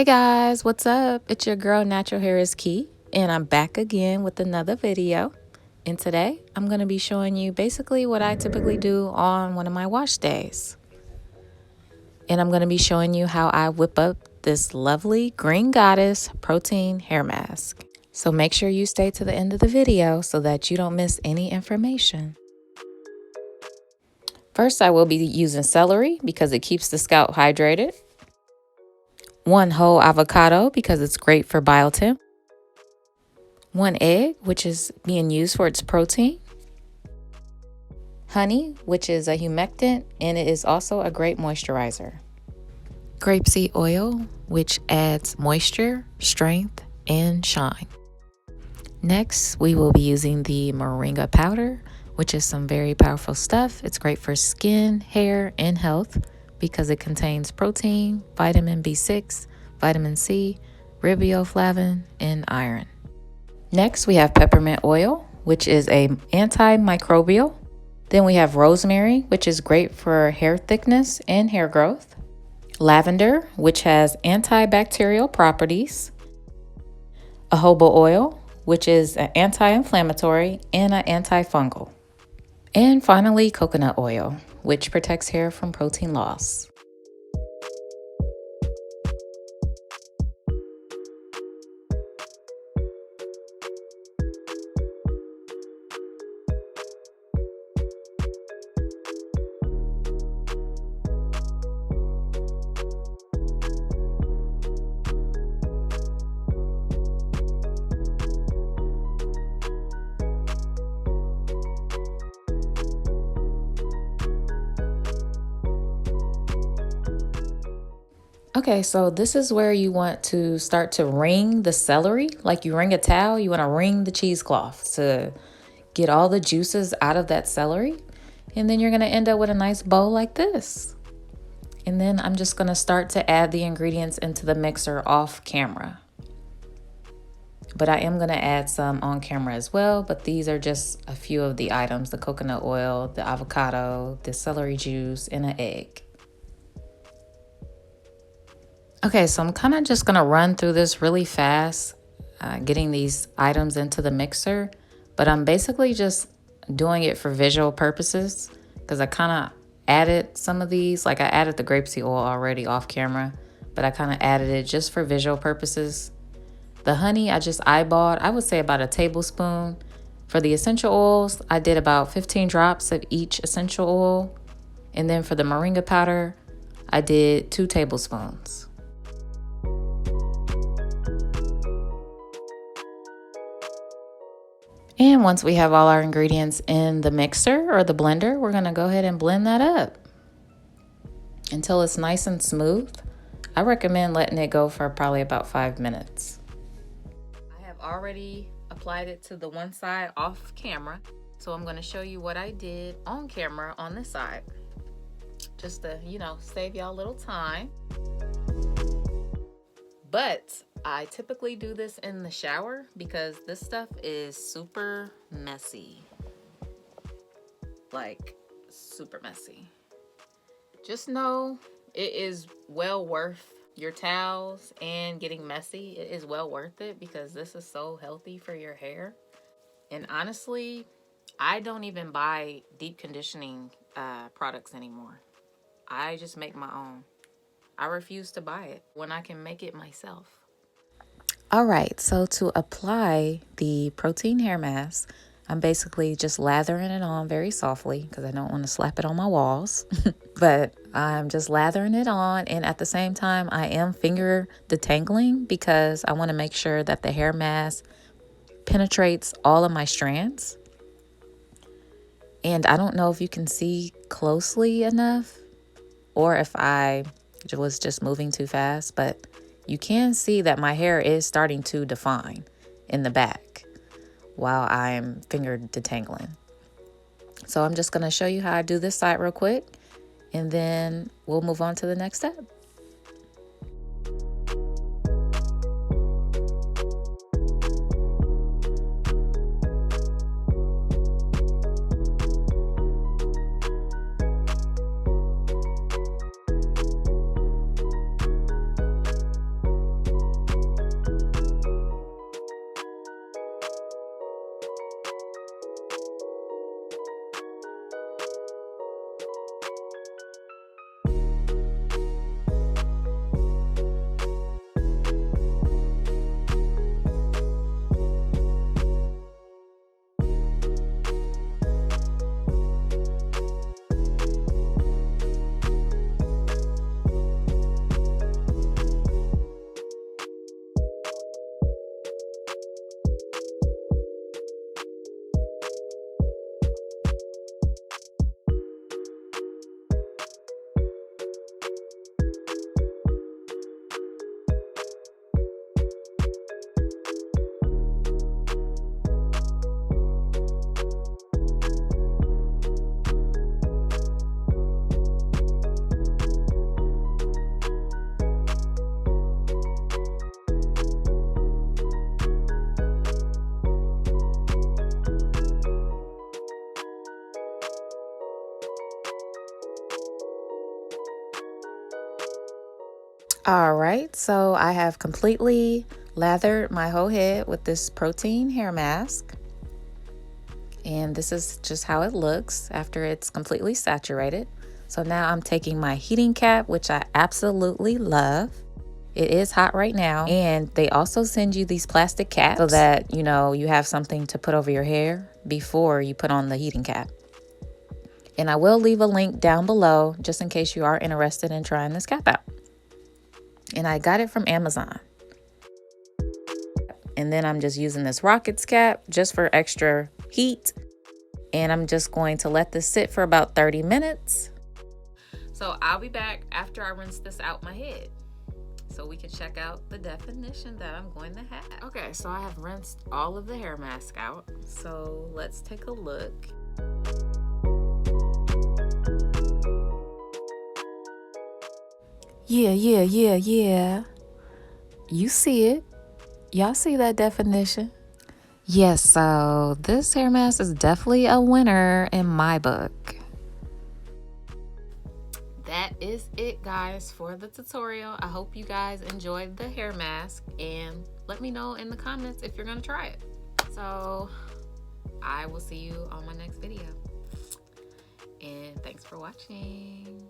Hey guys, what's up? It's your girl Natural Hair is Key, and I'm back again with another video. And today I'm going to be showing you basically what I typically do on one of my wash days. And I'm going to be showing you how I whip up this lovely Green Goddess protein hair mask. So make sure you stay to the end of the video so that you don't miss any information. First, I will be using celery because it keeps the scalp hydrated. 1 whole avocado because it's great for biotin. 1 egg, which is being used for its protein. Honey, which is a humectant and it is also a great moisturizer. Grapeseed oil, which adds moisture, strength, and shine. Next, we will be using the moringa powder, which is some very powerful stuff. It's great for skin, hair, and health because it contains protein, vitamin B6, vitamin C, riboflavin, and iron. Next, we have peppermint oil, which is an antimicrobial. Then we have rosemary, which is great for hair thickness and hair growth. Lavender, which has antibacterial properties. Jojoba oil, which is an anti-inflammatory and an antifungal. And finally, coconut oil, which protects hair from protein loss. Okay, so this is where you want to start to wring the celery. Like you wring a towel, you want to wring the cheesecloth to get all the juices out of that celery. And then you're going to end up with a nice bowl like this. And then I'm just going to start to add the ingredients into the mixer off camera. But I am going to add some on camera as well. But these are just a few of the items: the coconut oil, the avocado, the celery juice, and an egg. Okay, so I'm kind of just going to run through this really fast, getting these items into the mixer. But I'm basically just doing it for visual purposes because I kind of added some of these. Like I added the grapeseed oil already off camera, but I kind of added it just for visual purposes. The honey, I just eyeballed. I would say about a tablespoon. For the essential oils, I did about 15 drops of each essential oil. And then for the moringa powder, I did 2 tablespoons. And once we have all our ingredients in the mixer or the blender, we're going to go ahead and blend that up until it's nice and smooth. I recommend letting it go for probably about 5 minutes. I have already applied it to the one side off camera, so I'm going to show you what I did on camera on this side, just to, save y'all a little time. But I typically do this in the shower because this stuff is super messy. Like, super messy. Just know it is well worth your towels and getting messy. It is well worth it because this is so healthy for your hair. And honestly, I don't even buy deep conditioning products anymore. I just make my own. I refuse to buy it when I can make it myself. All right, so to apply the protein hair mask, I'm basically just lathering it on very softly because I don't want to slap it on my walls. But I'm just lathering it on, and at the same time, I am finger detangling because I want to make sure that the hair mask penetrates all of my strands. And I don't know if you can see closely enough or if I was just moving too fast, but you can see that my hair is starting to define in the back while I'm finger detangling. So I'm just going to show you how I do this side real quick, and then we'll move on to the next step. All right, so I have completely lathered my whole head with this protein hair mask. And this is just how it looks after it's completely saturated. So now I'm taking my heating cap, which I absolutely love. It is hot right now. And they also send you these plastic caps so that, you know, you have something to put over your hair before you put on the heating cap. And I will leave a link down below just in case you are interested in trying this cap out. And I got it from Amazon. And then I'm just using this Rockets cap just for extra heat. And I'm just going to let this sit for about 30 minutes. So I'll be back after I rinse this out my head, so we can check out the definition that I'm going to have. Okay, so I have rinsed all of the hair mask out. So let's take a look. Yeah. You see it. Y'all see that definition? Yes, so this hair mask is definitely a winner in my book. That is it, guys, for the tutorial. I hope you guys enjoyed the hair mask, and let me know in the comments if you're gonna try it. So I will see you on my next video, and thanks for watching.